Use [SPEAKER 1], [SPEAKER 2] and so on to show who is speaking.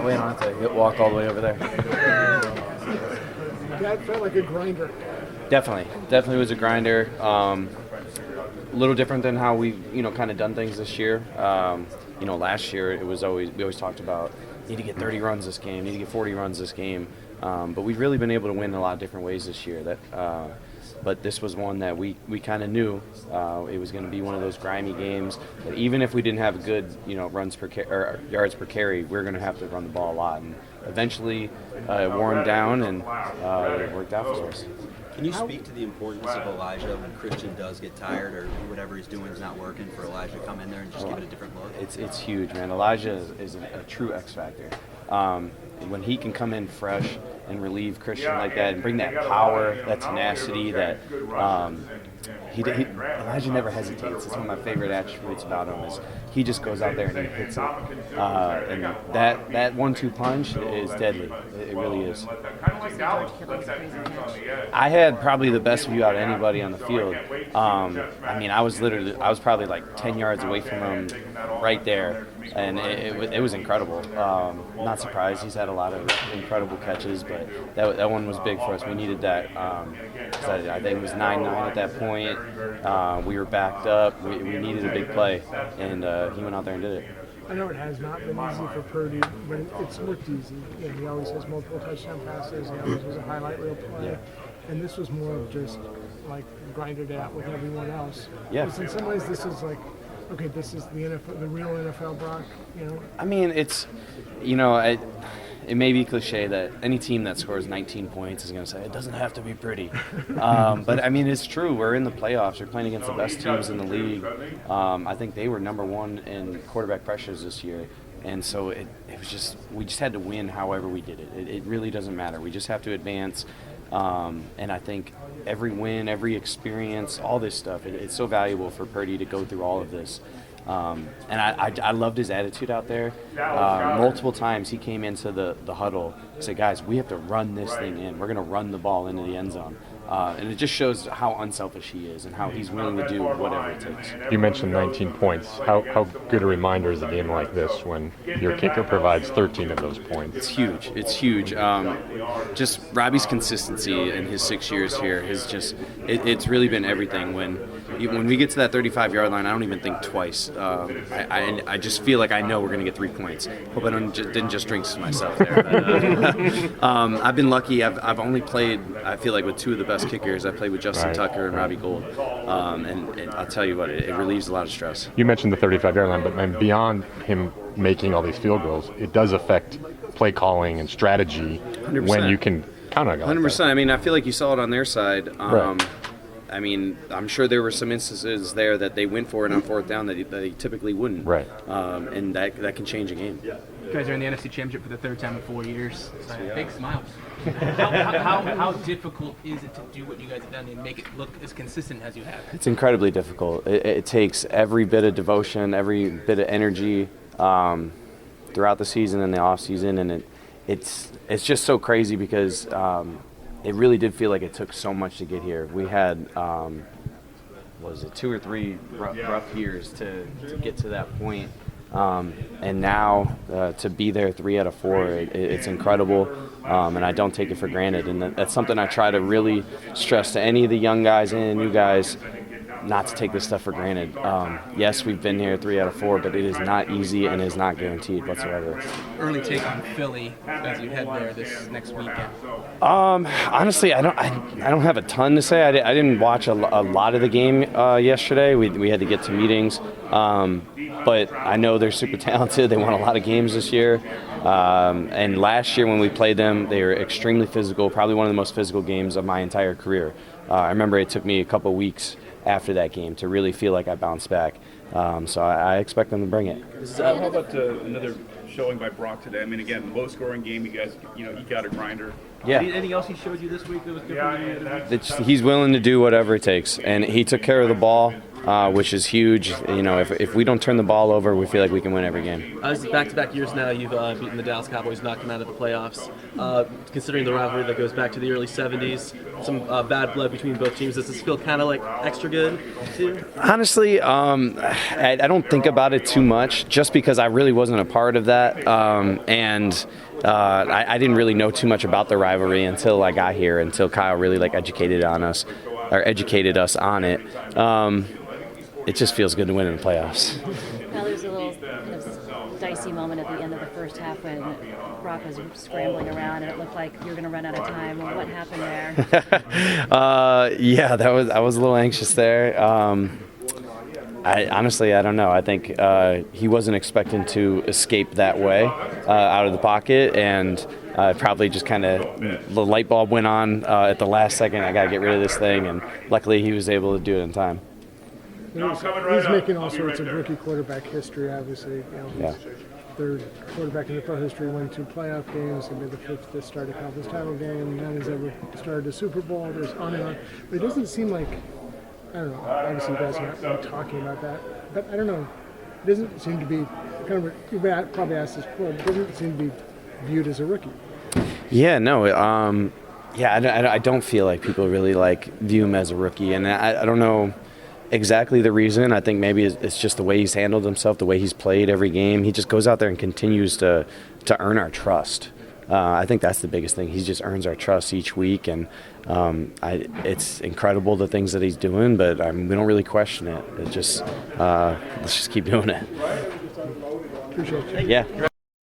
[SPEAKER 1] way I don't have to walk all the way over there.
[SPEAKER 2] That felt like a grinder.
[SPEAKER 1] Definitely was a grinder. A little different than how we, kind of done things this year. Last year we always talked about need to get 30 runs this game, need to get 40 runs this game. But we've really been able to win in a lot of different ways this year. But this was one that we kind of knew it was going to be one of those grimy games. That even if we didn't have good, runs per or yards per carry, we're going to have to run the ball a lot. And eventually, it wore him down, and it worked out for us.
[SPEAKER 3] Can you speak to the importance of Elijah when Christian does get tired or whatever he's doing is not working, for Elijah to come in there and just give it a different look?
[SPEAKER 1] It's huge, man. Elijah is a true X factor. When he can come in fresh and relieve Christian like that and bring that power, that tenacity, that Elijah never hesitates. It's one of my favorite attributes about him is he just goes out there and he hits it. And that 1-2 punch is deadly. It really is. I had probably the best view out of anybody on the field. I was probably like 10 yards away from him right there. And it was incredible. Not surprised. He's had a lot of incredible catches, but that one was big for us. We needed that. I think it was 9-9 at that point. We were backed up. We needed a big play, and he went out there and did it.
[SPEAKER 2] I know it has not been easy for Purdy, but it's looked easy. He always has multiple touchdown passes. He always was a highlight reel play.
[SPEAKER 1] Yeah.
[SPEAKER 2] And this was more of just like grinded out with everyone else.
[SPEAKER 1] Yeah.
[SPEAKER 2] Because in some ways this is like, okay, this is the NFL, the real NFL Brock,
[SPEAKER 1] I mean, it's, it may be cliche that any team that scores 19 points is going to say it doesn't have to be pretty. But, I mean, it's true. We're in the playoffs. We're playing against the best teams in the league. I think they were number one in quarterback pressures this year. And so it was just – we just had to win however we did it. It really doesn't matter. We just have to advance. And I think every win, every experience, all this stuff, it's so valuable for Purdy to go through all of this. And I loved his attitude out there. Multiple times he came into the huddle and said, guys, we have to run this thing in. We're going to run the ball into the end zone. And it just shows how unselfish he is and how he's willing to do whatever it takes.
[SPEAKER 4] You mentioned 19 points. How good a reminder is a game like this when your kicker provides 13 of those points?
[SPEAKER 1] It's huge. It's huge. Just Robbie's consistency in his 6 years here has just it's really been everything. When we get to that 35-yard line, I don't even think twice. I just feel like I know we're going to get 3 points. Hope I didn't just drink myself there. But, I've been lucky. I've only played, I feel like, with two of the best kickers. I played with Justin Tucker and Robbie Gould. And I'll tell you what, it relieves a lot of stress.
[SPEAKER 4] You mentioned the 35-yard line, but beyond him making all these field goals, it does affect play calling and strategy 100%. When you can count on it.
[SPEAKER 1] 100%. I mean, I feel like you saw it on their side.
[SPEAKER 4] Right.
[SPEAKER 1] I mean, I'm sure there were some instances there that they went for it on fourth down that they typically wouldn't.
[SPEAKER 4] Right.
[SPEAKER 1] And that can change a game.
[SPEAKER 5] You guys are in the NFC Championship for the third time in 4 years. Big smiles. How difficult is it to do what you guys have done and make it look as consistent as you have?
[SPEAKER 1] It's incredibly difficult. It takes every bit of devotion, every bit of energy throughout the season and the off season, and it's just so crazy because it really did feel like it took so much to get here. We had was it 2 or 3 rough years to get to that point. And now to be there 3 out of 4, it's incredible, and I don't take it for granted. And that's something I try to really stress to any of the young guys and the new guys, not to take this stuff for granted. Yes, we've been here 3 out of 4, but it is not easy and is not guaranteed whatsoever.
[SPEAKER 5] Early take on Philly as you head there this next weekend.
[SPEAKER 1] Honestly, I don't have a ton to say. I didn't watch a lot of the game yesterday. We had to get to meetings. But I know they're super talented. They won a lot of games this year. And last year when we played them, they were extremely physical, probably one of the most physical games of my entire career. I remember it took me a couple weeks after that game to really feel like I bounced back. So I expect them to bring it.
[SPEAKER 6] How about another showing by Brock today? I mean, again, low-scoring game. You guys, eke out a grinder.
[SPEAKER 1] Yeah.
[SPEAKER 6] Anything else he showed you this week that was different than the other weeks?
[SPEAKER 1] He's willing to do whatever it takes, and he took care of the ball, which is huge. You know, if we don't turn the ball over, we feel like we can win every game.
[SPEAKER 6] This is back-to-back years now. You've beaten the Dallas Cowboys, knocked them out of the playoffs. Considering the rivalry that goes back to the early '70s, some bad blood between both teams. Does this feel kind of like extra good to you?
[SPEAKER 1] Honestly, I don't think about it too much, just because I really wasn't a part of that, and I didn't really know too much about the rivalry until I got here, until Kyle really educated us on it. It just feels good to win in the playoffs.
[SPEAKER 7] Now there's a little kind of dicey moment at the end of the first half when Brock was scrambling around and it looked like you were going to run out of time. What happened there?
[SPEAKER 1] Yeah, I was a little anxious there. Honestly, I don't know. I think he wasn't expecting to escape that way out of the pocket, and probably just kind of the light bulb went on at the last second. I got to get rid of this thing, and luckily he was able to do it in time.
[SPEAKER 2] He's making all sorts of rookie quarterback history, obviously. You know,
[SPEAKER 1] Yeah.
[SPEAKER 2] Third quarterback in the pro history, won 2 playoff games. He'll be the 5th to start a conference title game. None has ever started a Super Bowl. There's on and on. But it doesn't seem like, I don't know, obviously you guys are not really talking about that. But I don't know, it doesn't seem to be, you've probably asked this before, but it doesn't seem to be viewed as a rookie.
[SPEAKER 1] Yeah, no. I don't feel like people really view him as a rookie, and I don't know exactly the reason. I think maybe it's just the way he's handled himself, the way he's played every game. He just goes out there and continues to earn our trust. I think that's the biggest thing. He just earns our trust each week, and it's incredible the things that he's doing, but we don't really question it. Let's just keep doing it.
[SPEAKER 2] Appreciate you.
[SPEAKER 1] Yeah.